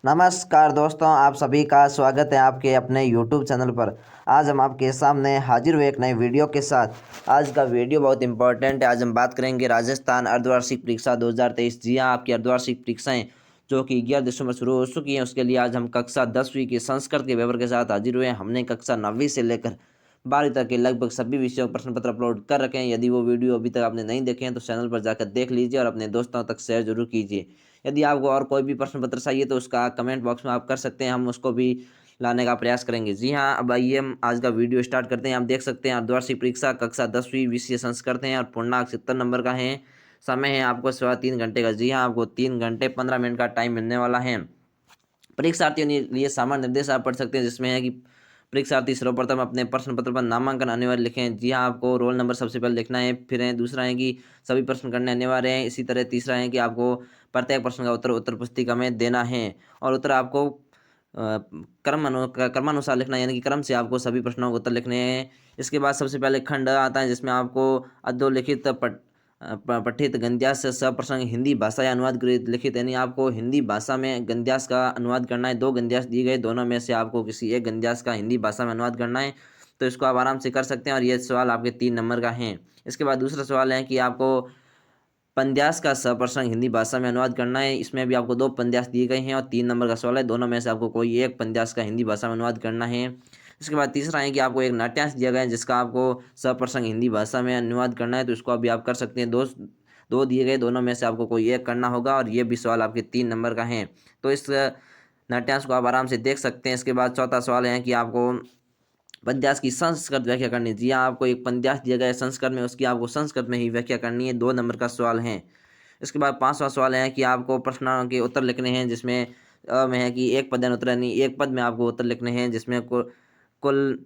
नमस्कार दोस्तों, आप सभी का स्वागत है आपके अपने YouTube चैनल पर। आज हम आपके सामने हाजिर हुए एक नए वीडियो के साथ। आज का वीडियो बहुत इंपॉर्टेंट है। आज हम बात करेंगे राजस्थान अर्धवार्षिक परीक्षा 2023। जी हाँ, आपकी अर्धवार्षिक परीक्षाएं जो कि 11 दिसंबर शुरू हो चुकी हैं, उसके लिए आज हम कक्षा 10वीं की संस्कृत के पेपर के साथ हाजिर हुए हैं। हमने कक्षा 9वीं से लेकर 12वीं तक के लगभग सभी विषयों के प्रश्न पत्र अपलोड कर रखे हैं। यदि वो वीडियो अभी तक आपने नहीं देखे हैं तो चैनल पर जाकर देख लीजिए और अपने दोस्तों तक शेयर जरूर कीजिए। यदि आपको और कोई भी प्रश्न पत्र चाहिए तो उसका कमेंट बॉक्स में आप कर सकते हैं, हम उसको भी लाने का प्रयास करेंगे। जी हाँ, अब आइए हम आज का वीडियो स्टार्ट करते हैं। आप देख सकते हैं अर्धवार्षिक परीक्षा कक्षा 10वीं विषय संस्कृत हैं और पूर्णांक 70 नंबर का है। समय है आपको 3.25 घंटे का। जी हाँ, आपको 3 घंटे 15 मिनट का टाइम मिलने वाला है। परीक्षार्थियों के लिए सामान्य निर्देश आप पढ़ सकते हैं, जिसमें है कि परीक्षार्थी सर्वप्रथम अपने प्रश्न पत्र पर नामांकन अनिवार्य लिखें। जी हाँ, आपको रोल नंबर सबसे पहले लिखना है। फिर है दूसरा है कि सभी प्रश्न करने अनिवार्य हैं। इसी तरह तीसरा है कि आपको प्रत्येक प्रश्न का उत्तर उत्तर पुस्तिका में देना है और उत्तर आपको क्रमानुसार लिखना है, यानी कि क्रम से आपको सभी प्रश्नों के उत्तर लिखने हैं। इसके बाद सबसे पहले खंड आता है, जिसमें आपको अधोलिखित पठित गद्यांश से सप्रसंग हिंदी भाषा या अनुवाद लिखित, यानी आपको हिंदी भाषा में गद्यांश का अनुवाद करना है। 2 गद्यांश दिए गए, दोनों में से आपको किसी एक गद्यांश का हिंदी भाषा में अनुवाद करना है। तो इसको आप आराम से कर सकते हैं और ये सवाल आपके 3 नंबर का है। इसके बाद दूसरा सवाल है कि आपको पंद्यास का सप्रसंग हिंदी भाषा में अनुवाद करना है। इसमें भी आपको 2 पंद्यास दिए गए हैं और 3 नंबर का सवाल है। दोनों में से आपको कोई एक पंद्यास का हिंदी भाषा में अनुवाद करना है। इसके बाद तीसरा है कि आपको एक नाट्यांश दिया गया है, जिसका आपको सप्रसंग हिंदी भाषा में अनुवाद करना है। तो इसको अभी आप कर सकते हैं। दो दो दिए गए, दोनों में से आपको कोई एक करना होगा और ये भी सवाल आपके 3 नंबर का है। तो इस नाट्यांश को आप आराम से देख सकते हैं। इसके बाद चौथा सवाल है कि आपको पद्यास की संस्कृत व्याख्या करनी है। जी हाँ, आपको एक पद्यास दिया गया है संस्कृत में, उसकी आपको संस्कृत में ही व्याख्या करनी है। 2 नंबर का सवाल है। इसके बाद 5वां सवाल है कि आपको प्रश्नों के उत्तर लिखने हैं, जिसमें में है कि एक पद उत्तर, यानी एक पद में आपको उत्तर लिखने हैं, जिसमें कुल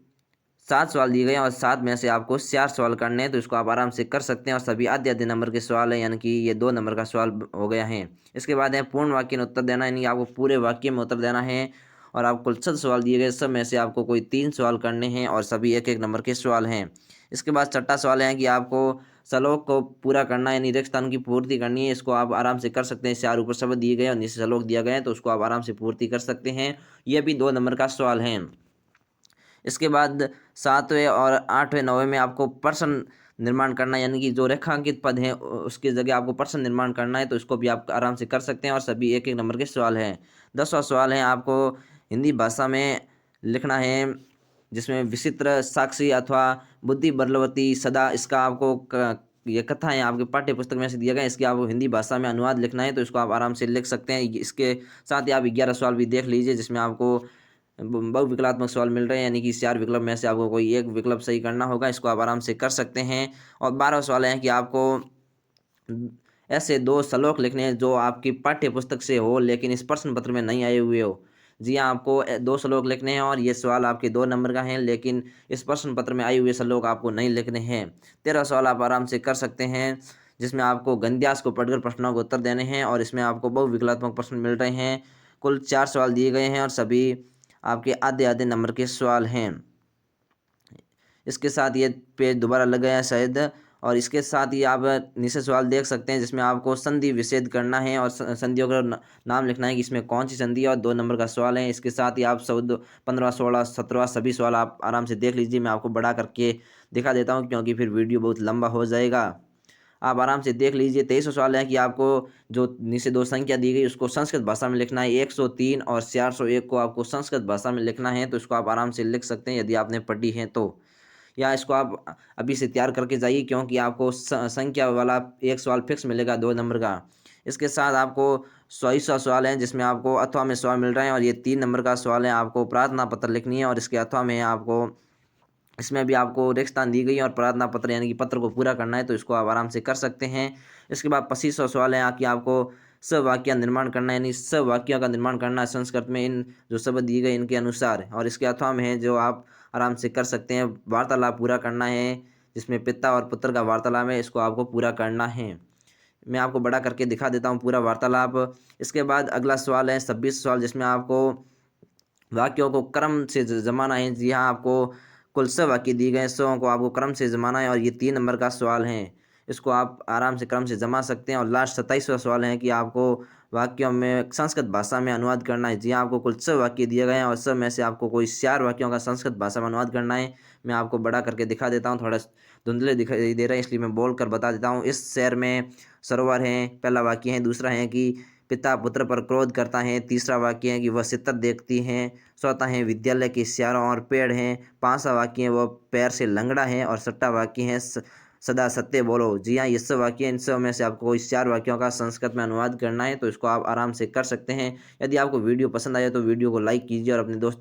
7 सवाल दिए गए हैं और 7 में से आपको 4 सवाल करने हैं। तो इसको आप आराम से कर सकते हैं और सभी आधे आधे नंबर के सवाल हैं, यानी कि ये 2 नंबर का सवाल हो गया है। इसके बाद है पूर्ण वाक्य में उत्तर देना, यानी आपको पूरे वाक्य में उत्तर देना है और आपको कुल 7 सवाल दिए गए, सब में से आपको कोई 3 सवाल करने हैं और सभी 1-1 नंबर के सवाल हैं। इसके बाद छठा सवाल है कि आपको श्लोक को पूरा करना है, यानी रिक्त स्थान की पूर्ति करनी है। इसको आप आराम से कर सकते हैं। 4 ऊपर शब्द दिए गए और नीचे श्लोक दिया गया है, तो उसको आप आराम से पूर्ति कर सकते हैं। यह भी 2 नंबर का सवाल है। इसके बाद 7वें और 8वें 9वें में आपको प्रश्न निर्माण करना है, यानी कि जो रेखांकित पद हैं उसकी जगह आपको प्रश्न निर्माण करना है। तो इसको भी आप आराम से कर सकते हैं और सभी 1-1 नंबर के सवाल हैं। 10वां सवाल है आपको हिंदी भाषा में लिखना है, जिसमें विचित्र साक्षी अथवा बुद्धि बलवती सदा, इसका आपको ये कथाएं आपके पाठ्य पुस्तक में से दिया गया है, इसकी आपको हिंदी भाषा में अनुवाद लिखना है। तो इसको आप आराम से लिख सकते हैं। इसके साथ ही आप 11 सवाल भी देख लीजिए, जिसमें आपको बहुविकल्पात्मक सवाल मिल रहे हैं, यानी कि 4 विकल्प में से आपको कोई एक विकल्प सही करना होगा। इसको आप आराम से कर सकते हैं। और 12वां सवाल है कि आपको ऐसे 2 श्लोक लिखने हैं जो आपकी पाठ्य पुस्तक से हो लेकिन इस प्रश्न पत्र में नहीं आए हुए हो। जी हाँ, आपको 2 श्लोक लिखने हैं और ये सवाल आपके 2 नंबर का है, लेकिन इस प्रश्न पत्र में आए हुए श्लोक आपको नहीं लिखने हैं। 13वां सवाल आप आराम से कर सकते हैं, जिसमें आपको गद्यांश को पढ़कर प्रश्नों के उत्तर देने हैं और इसमें आपको बहुविकल्पात्मक प्रश्न मिल रहे हैं। कुल 4 सवाल दिए गए हैं और सभी आपके आधे आधे नंबर के सवाल हैं। इसके साथ ये पेज दोबारा लग गया है शायद, और इसके साथ ही आप नीचे सवाल देख सकते हैं, जिसमें आपको संधि विच्छेद करना है और संधियों का नाम लिखना है कि इसमें कौन सी संधि है, और 2 नंबर का सवाल है। इसके साथ ही आप 15, 16, 17 सभी सवाल आप आराम से देख लीजिए। मैं आपको बड़ा करके दिखा देता हूँ, क्योंकि फिर वीडियो बहुत लंबा हो जाएगा। आप आराम से देख लीजिए। 23वां सवाल है कि आपको जो नीचे 2 संख्या दी गई उसको संस्कृत भाषा में लिखना है। 103 और 401 को आपको संस्कृत भाषा में लिखना है। तो इसको आप आराम से लिख सकते हैं यदि आपने पढ़ी है तो, या इसको आप अभी से तैयार करके जाइए, क्योंकि आपको संख्या वाला एक सवाल फिक्स मिलेगा 2 नंबर का। इसके साथ आपको 24वां सवाल है, जिसमें आपको अथवा में सवाल मिल रहे हैं और ये 3 नंबर का सवाल है। आपको प्रार्थना पत्र लिखनी है और इसके अथवा में आपको, इसमें भी आपको रेगिस्तान दी गई है और प्रार्थना पत्र यानी कि पत्र को पूरा करना है। तो इसको आप आराम से कर सकते हैं। इसके बाद 25वां सवाल है कि आपको सवाक्य निर्माण करना है, यानी सवाक्यों का निर्माण करना है संस्कृत में इन जो शब्द दिए गए इनके अनुसार, और इसके अथवा में है जो आप आराम से कर सकते हैं। वार्तालाप पूरा करना है, जिसमें पिता और पुत्र का वार्तालाप है, इसको आपको पूरा करना है। मैं आपको बड़ा करके दिखा देता हूँ पूरा वार्तालाप। इसके बाद अगला सवाल है 26 सवाल, जिसमें आपको वाक्यों को क्रम से जमाना है। जी हाँ, आपको कुल 100 वाक्य दिए गए हैं, 100 को आपको क्रम से जमाना है और ये 3 नंबर का सवाल है। इसको आप आराम से क्रम से जमा सकते हैं। और लास्ट 27वां सवाल है कि आपको वाक्यों में संस्कृत भाषा में अनुवाद करना है। जी हाँ, आपको कुल 6 वाक्य दिए गए हैं और सब में से आपको कोई 4 वाक्यों का संस्कृत भाषा में अनुवाद करना है। मैं आपको बड़ा करके दिखा देता हूँ, थोड़ा धुंधले दिखाई दे रहे हैं इसलिए मैं बोल कर बता देता हूँ। इस शहर में सरोवर है, पहला वाक्य है। दूसरा है कि पिता पुत्र पर क्रोध करता है। तीसरा वाक्य है कि वह चित्र देखती हैं। चौथा है विद्यालय के चारों ओर पेड़ हैं। पांचवा वाक्य है वह पैर से लंगड़ा है। और छठा वाक्य है सदा सत्य बोलो। जी हाँ, ये सब वाक्य, इन सब में से आपको कोई 4 वाक्यों का संस्कृत में अनुवाद करना है, तो इसको आप आराम से कर सकते हैं। यदि आपको वीडियो पसंद आए तो वीडियो को लाइक कीजिए और अपने दोस्तों